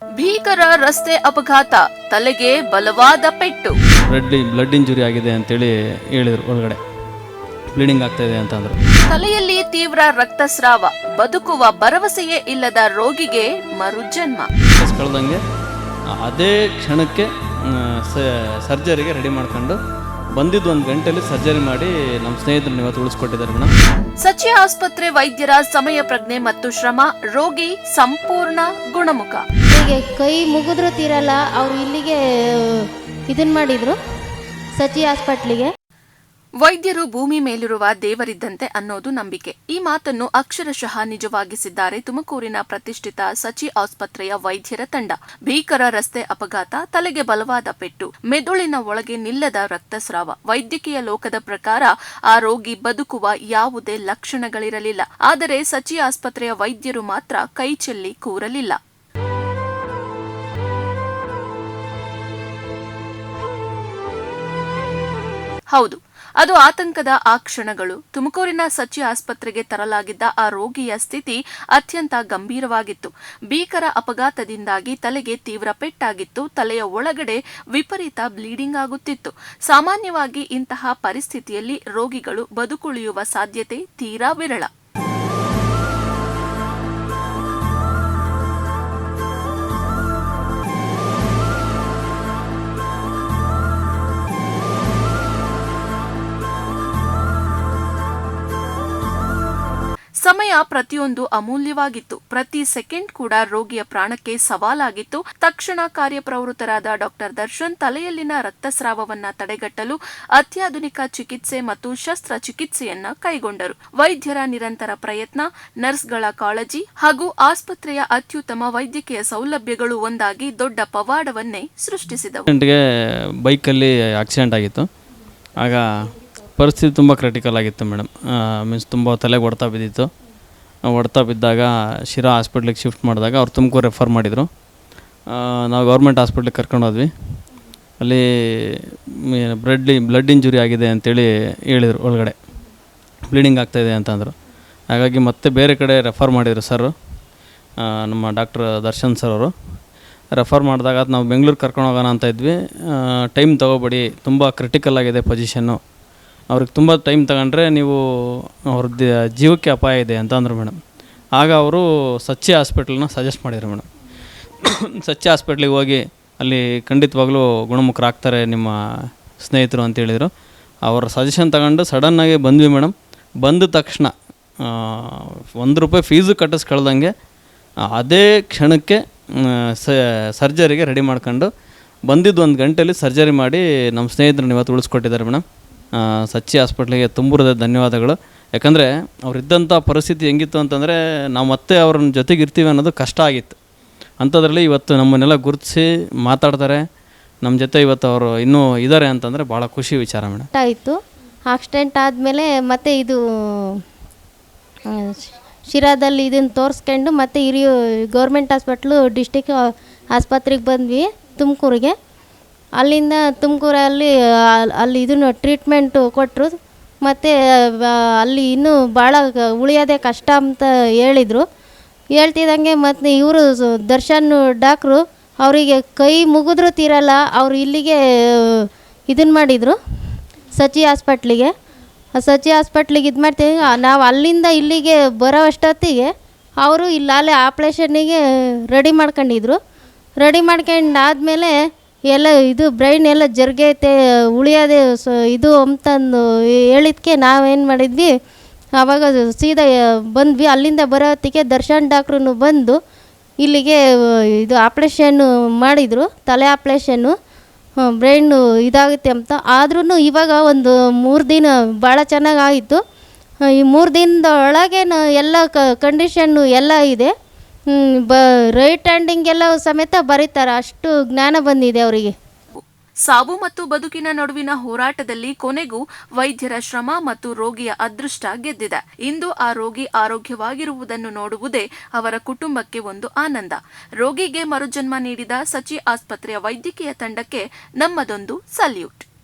ಭೀಕರ ರಸ್ತೆ ಅಪಘಾತ, ತಲೆಗೆ ಬಲವಾದ ಪೆಟ್ಟು. ಬ್ಲಡ್ ಇಂಜುರಿ ಆಗಿದೆ ಅಂತೇಳಿ ಹೇಳಿದ್ರು. ಒಳಗಡೆ ಬ್ಲೀಡಿಂಗ್ ಆಗ್ತಾ ಇದೆ ಅಂತಂದ್ರು. ತಲೆಯಲ್ಲಿ ತೀವ್ರ ರಕ್ತಸ್ರಾವ, ಬದುಕುವ ಭರವಸೆಯೇ ಇಲ್ಲದ ರೋಗಿಗೆ ಮರುಜನ್ಮ. ಕಳೆದಂಗೆ ಅದೇ ಕ್ಷಣಕ್ಕೆ ಸರ್ಜರಿಗೆ ರೆಡಿ ಮಾಡ್ಕೊಂಡು ಬಂದಿದ್ದು 1 ಗಂಟೆಯಲ್ಲಿ ಸರ್ಜರಿ ಮಾಡಿ ನಮ್ಮ ಸ್ನೇಹಿತರನ್ನ ಇವತ್ತು ಉಳಿಸ್ಕೊಟ್ಟಿದ್ದಾರೆ ಮೇಡಮ್. ಸಚಿ ಆಸ್ಪತ್ರೆ ವೈದ್ಯರ ಸಮಯ ಪ್ರಜ್ಞೆ ಮತ್ತು ಶ್ರಮ, ರೋಗಿ ಸಂಪೂರ್ಣ ಗುಣಮುಖ. ಹೀಗೆ ಕೈ ಮುಗಿದ್ರು ತೀರಲ್ಲ, ಅವ್ರು ಇಲ್ಲಿಗೆ ಇದನ್ನ ಮಾಡಿದ್ರು ಸಚಿ ಹಾಸ್ಪಿಟ್ಲಿಗೆ. ವೈದ್ಯರು ಭೂಮಿ ಮೇಲಿರುವ ದೇವರಿದ್ದಂತೆ ಅನ್ನೋದು ನಂಬಿಕೆ. ಈ ಮಾತನ್ನು ಅಕ್ಷರಶಃ ನಿಜವಾಗಿಸಿದ್ದಾರೆ ತುಮಕೂರಿನ ಪ್ರತಿಷ್ಠಿತ ಸಚಿ ಆಸ್ಪತ್ರೆಯ ವೈದ್ಯರ ತಂಡ. ಭೀಕರ ರಸ್ತೆ ಅಪಘಾತ, ತಲೆಗೆ ಬಲವಾದ ಪೆಟ್ಟು, ಮೆದುಳಿನ ಒಳಗೆ ನಿಲ್ಲದ ರಕ್ತಸ್ರಾವ. ವೈದ್ಯಕೀಯ ಲೋಕದ ಪ್ರಕಾರ ಆ ರೋಗಿ ಬದುಕುವ ಯಾವುದೇ ಲಕ್ಷಣಗಳಿರಲಿಲ್ಲ. ಆದರೆ ಸಚಿ ಆಸ್ಪತ್ರೆಯ ವೈದ್ಯರು ಮಾತ್ರ ಕೈಚೆಲ್ಲಿ ಕೂರಲಿಲ್ಲ. ಹೌದು, ಅದು ಆತಂಕದ ಆ ಕ್ಷಣಗಳು. ತುಮಕೂರಿನ ಸಚಿ ಆಸ್ಪತ್ರೆಗೆ ತರಲಾಗಿದ್ದ ಆ ರೋಗಿಯ ಸ್ಥಿತಿ ಅತ್ಯಂತ ಗಂಭೀರವಾಗಿತ್ತು. ಭೀಕರ ಅಪಘಾತದಿಂದಾಗಿ ತಲೆಗೆ ತೀವ್ರ ಪೆಟ್ಟಾಗಿತ್ತು. ತಲೆಯ ಒಳಗಡೆ ವಿಪರೀತ ಬ್ಲೀಡಿಂಗ್ ಆಗುತ್ತಿತ್ತು. ಸಾಮಾನ್ಯವಾಗಿ ಇಂತಹ ಪರಿಸ್ಥಿತಿಯಲ್ಲಿ ರೋಗಿಗಳು ಬದುಕುಳಿಯುವ ಸಾಧ್ಯತೆ ತೀರಾ ವಿರಳ. ಸಮಯ ಪ್ರತಿಯೊಂದು ಅಮೂಲ್ಯವಾಗಿತ್ತು. ಪ್ರತಿ ಸೆಕೆಂಡ್ ಕೂಡ ರೋಗಿಯ ಪ್ರಾಣಕ್ಕೆ ಸವಾಲಾಗಿತ್ತು. ತಕ್ಷಣ ಕಾರ್ಯಪ್ರವೃತ್ತರಾದ ಡಾಕ್ಟರ್ ದರ್ಶನ್ ತಲೆಯಲ್ಲಿನ ರಕ್ತಸ್ರಾವವನ್ನ ತಡೆಗಟ್ಟಲು ಅತ್ಯಾಧುನಿಕ ಚಿಕಿತ್ಸೆ ಮತ್ತು ಶಸ್ತ್ರಚಿಕಿತ್ಸೆಯನ್ನ ಕೈಗೊಂಡರು. ವೈದ್ಯರ ನಿರಂತರ ಪ್ರಯತ್ನ, ನರ್ಸ್ಗಳ ಕಾಳಜಿ ಹಾಗೂ ಆಸ್ಪತ್ರೆಯ ಅತ್ಯುತ್ತಮ ವೈದ್ಯಕೀಯ ಸೌಲಭ್ಯಗಳು ಒಂದಾಗಿ ದೊಡ್ಡ ಪವಾಡವನ್ನೇ ಸೃಷ್ಟಿಸಿದವು. ಬೈಕಲ್ಲಿ ಆಕ್ಸಿಡೆಂಟ್ ಆಗಿತ್ತು. ಆಗ ಪರಿಸ್ಥಿತಿ ತುಂಬ ಕ್ರಿಟಿಕಲ್ ಆಗಿತ್ತು ಮೇಡಮ್. ಮೀನ್ಸ್ ತುಂಬ ತಲೆಗೆ ಹೊಡ್ತಾ ಬಿದ್ದಾಗ ಶಿರಾ ಹಾಸ್ಪಿಟ್ಲಿಗೆ ಶಿಫ್ಟ್ ಮಾಡಿದಾಗ ಅವ್ರು ತುಮಕೂರು ರೆಫರ್ ಮಾಡಿದರು. ನಾವು ಗೌರ್ಮೆಂಟ್ ಹಾಸ್ಪಿಟ್ಲಿಗೆ ಕರ್ಕೊಂಡು ಹೋದ್ವಿ. ಅಲ್ಲಿ ಬ್ಲಡ್ ಇಂಜುರಿ ಆಗಿದೆ ಅಂತೇಳಿ ಹೇಳಿದರು. ಒಳಗಡೆ ಬ್ಲೀಡಿಂಗ್ ಆಗ್ತಾಯಿದೆ ಅಂತಂದರು. ಹಾಗಾಗಿ ಮತ್ತೆ ಬೇರೆ ಕಡೆ ರೆಫರ್ ಮಾಡಿದರು ಸರ್, ನಮ್ಮ ಡಾಕ್ಟರ್ ದರ್ಶನ್ ಸರ್ ಅವರು. ರೆಫರ್ ಮಾಡಿದಾಗ ನಾವು ಬೆಂಗಳೂರು ಕರ್ಕೊಂಡು ಹೋಗೋಣ ಅಂತ ಇದ್ವಿ. ಟೈಮ್ ತೊಗೋಬೇಡಿ, ತುಂಬ ಕ್ರಿಟಿಕಲ್ ಆಗಿದೆ ಪೊಸಿಷನ್ನು, ಅವ್ರಿಗೆ ತುಂಬ ಟೈಮ್ ತಗೊಂಡ್ರೆ ನೀವು ಅವ್ರದ್ದು ಜೀವಕ್ಕೆ ಅಪಾಯ ಇದೆ ಅಂತ ಅಂದರು ಮೇಡಮ್. ಆಗ ಅವರು ಸಚ್ಚಿ ಹಾಸ್ಪಿಟ್ಲನ್ನ ಸಜೆಸ್ಟ್ ಮಾಡಿದರು ಮೇಡಮ್. ಸಚ್ಚಿ ಹಾಸ್ಪಿಟ್ಲಿಗೆ ಹೋಗಿ ಅಲ್ಲಿ ಖಂಡಿತವಾಗ್ಲೂ ಗುಣಮುಖರಾಗ್ತಾರೆ ನಿಮ್ಮ ಸ್ನೇಹಿತರು ಅಂತೇಳಿದರು. ಅವರ ಸಜೆಷನ್ ತಗೊಂಡು ಸಡನ್ನಾಗಿ ಬಂದ್ವಿ ಮೇಡಮ್. ಬಂದ ತಕ್ಷಣ ₹1 ಫೀಸು ಕಟ್ಟಿಸ್ಕೊಳ್ದಂಗೆ ಅದೇ ಕ್ಷಣಕ್ಕೆ ಸರ್ಜರಿಗೆ ರೆಡಿ ಮಾಡ್ಕೊಂಡು ಬಂದಿದ್ದು 1 ಗಂಟೆಯಲ್ಲಿ ಸರ್ಜರಿ ಮಾಡಿ ನಮ್ಮ ಸ್ನೇಹಿತರನ್ನ ಇವತ್ತು ಉಳಿಸ್ಕೊಟ್ಟಿದ್ದಾರೆ ಮೇಡಮ್. ಸಚ್ಚಿ ಹಾಸ್ಪಿಟ್ಲಿಗೆ ತುಂಬ ಧನ್ಯವಾದಗಳು. ಯಾಕಂದರೆ ಅವರಿದ್ದಂಥ ಪರಿಸ್ಥಿತಿ ಹೆಂಗಿತ್ತು ಅಂತಂದರೆ ನಾವು ಮತ್ತೆ ಅವ್ರನ್ನ ಜೊತೆಗೆ ಇರ್ತೀವಿ ಅನ್ನೋದು ಕಷ್ಟ ಆಗಿತ್ತು. ಅಂಥದ್ರಲ್ಲಿ ಇವತ್ತು ನಮ್ಮನ್ನೆಲ್ಲ ಗುರುತಿಸಿ ಮಾತಾಡ್ತಾರೆ ನಮ್ಮ ಜೊತೆ. ಇವತ್ತು ಅವರು ಇನ್ನೂ ಇದ್ದಾರೆ ಅಂತಂದರೆ ಭಾಳ ಖುಷಿ ವಿಚಾರ ಮೇಡಮ್. ಆಯಿತು, ಆಕ್ಸಿಡೆಂಟ್ ಆದಮೇಲೆ ಮತ್ತೆ ಇದು ಶಿರಾದಲ್ಲಿ ಇದನ್ನು ತೋರಿಸ್ಕೊಂಡು ಮತ್ತೆ ಹಿರಿಯ ಗೌರ್ಮೆಂಟ್ ಹಾಸ್ಪಿಟ್ಲು ಡಿಸ್ಟಿಕ್ ಆಸ್ಪತ್ರೆಗೆ ಬಂದ್ವಿ ತುಮಕೂರಿಗೆ. ಅಲ್ಲಿಂದ ತುಮಕೂರಲ್ಲಿ ಅಲ್ಲಿ ಇದನ್ನು ಟ್ರೀಟ್ಮೆಂಟು ಕೊಟ್ಟರು. ಮತ್ತು ಅಲ್ಲಿ ಇನ್ನೂ ಭಾಳ ಉಳಿಯೋದೇ ಕಷ್ಟ ಅಂತ ಹೇಳಿದರು. ಹೇಳ್ತಿದ್ದಂಗೆ ಮತ್ತು ಇವರು ದರ್ಶನ್ ಡಾಕ್ಟ್ರು ಅವರಿಗೆ ಕೈ ಮುಗಿದ್ರು ತೀರಲ್ಲ, ಅವರು ಇಲ್ಲಿಗೆ ಇದನ್ನು ಮಾಡಿದರು ಸಚಿ ಹಾಸ್ಪಿಟ್ಲಿಗೆ. ಸಚಿ ಹಾಸ್ಪಿಟ್ಲಿಗೆ ಇದು ಮಾಡ್ತೀವಿ ನಾವು. ಅಲ್ಲಿಂದ ಇಲ್ಲಿಗೆ ಬರೋ ಅಷ್ಟೊತ್ತಿಗೆ ಅವರು ಇಲ್ಲೇ ಆಪ್ರೇಷನ್ನಿಗೆ ರೆಡಿ ಮಾಡ್ಕೊಂಡಿದ್ರು. ರೆಡಿ ಮಾಡ್ಕೊಂಡಾದ್ಮೇಲೆ ಎಲ್ಲ ಇದು ಬ್ರೈನ್ ಎಲ್ಲ ಜರುಗೈತೆ, ಉಳಿಯೋದೇ ಇದು ಅಂತಂದು ಹೇಳಿದ್ಕೆ ನಾವೇನು ಮಾಡಿದ್ವಿ, ಆವಾಗ ಸೀದಾ ಬಂದ್ವಿ. ಅಲ್ಲಿಂದ ಬರೋ ಹೊತ್ತಿಗೆ ದರ್ಶನ್ ಡಾಕ್ಟ್ರು ಬಂದು ಇಲ್ಲಿಗೆ ಇದು ಆಪ್ರೇಷನ್ನು ಮಾಡಿದರು, ತಲೆ ಆಪ್ರೇಷನ್ನು, ಬ್ರೈನು ಇದಾಗುತ್ತೆ ಅಂತ. ಆದ್ರೂ ಇವಾಗ ಒಂದು 3 ದಿನ ಭಾಳ ಚೆನ್ನಾಗಾಯಿತು. ಈ 3 ದಿನದ ಒಳಗೆ ಎಲ್ಲ ಕಂಡೀಷನ್ನು ಎಲ್ಲ ಇದೆ. ರೈಟ್ ಹ್ಯಾಂಡಿಂಗೆಲ್ಲ ಸಮೇತ ಬರೀತಾರೆ, ಅಷ್ಟು ಜ್ಞಾನ ಬಂದಿದೆ ಅವರಿಗೆ. ಸಾವು ಮತ್ತು ಬದುಕಿನ ನಡುವಿನ ಹೋರಾಟದಲ್ಲಿ ಕೊನೆಗೂ ವೈದ್ಯರ ಶ್ರಮ ಮತ್ತು ರೋಗಿಯ ಅದೃಷ್ಟ ಗೆದ್ದಿದೆ. ಇಂದು ಆ ರೋಗಿ ಆರೋಗ್ಯವಾಗಿರುವುದನ್ನು ನೋಡುವುದೇ ಅವರ ಕುಟುಂಬಕ್ಕೆ ಒಂದು ಆನಂದ. ರೋಗಿಗೆ ಮರುಜನ್ಮ ನೀಡಿದ ಸಚಿ ಆಸ್ಪತ್ರೆಯ ವೈದ್ಯಕೀಯ ತಂಡಕ್ಕೆ ನಮ್ಮದೊಂದು ಸಲ್ಯೂಟ್.